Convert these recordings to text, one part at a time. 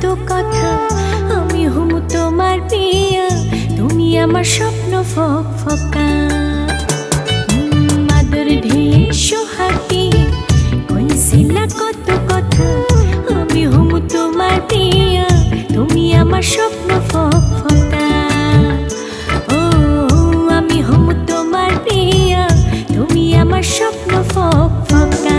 কত কথা, আমি হুম তোমার প্রিয়া, তুমি আমার স্বপ্ন ফকা। মাদুর ঢেলে সোহাগী কইছিলা কত কথা, আমি হুম তোমার প্রিয়া, তুমি আমার স্বপ্ন ফকা। ও আমি হুম তোমার প্রিয়া, তুমি আমার স্বপ্ন ফকা।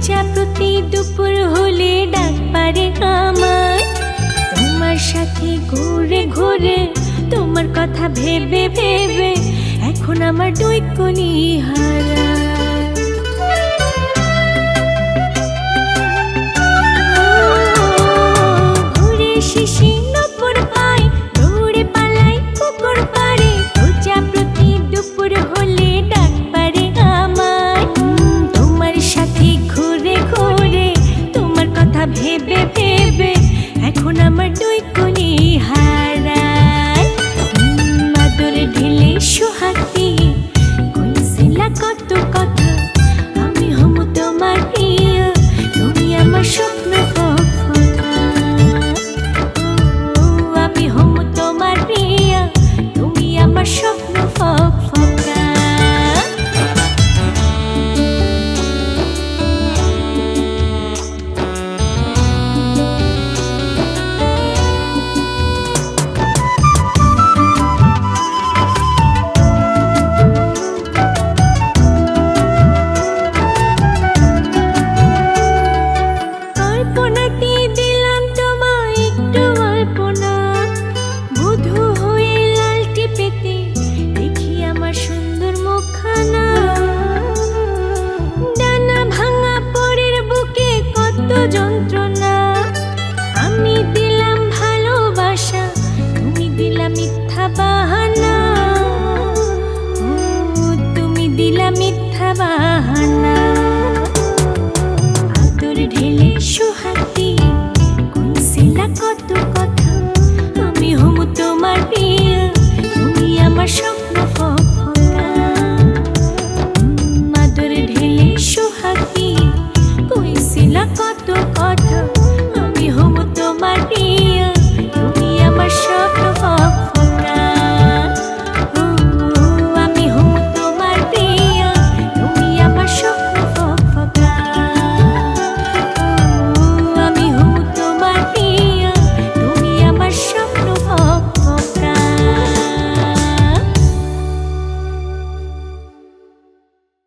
প্রজাপতি দুপুর হলে ডাক পারে আমার, তোমার সাথে ঘুরে ঘুরে তোমার কথা ভেবে ভেবে এখন আমার দুই কলি হারায়।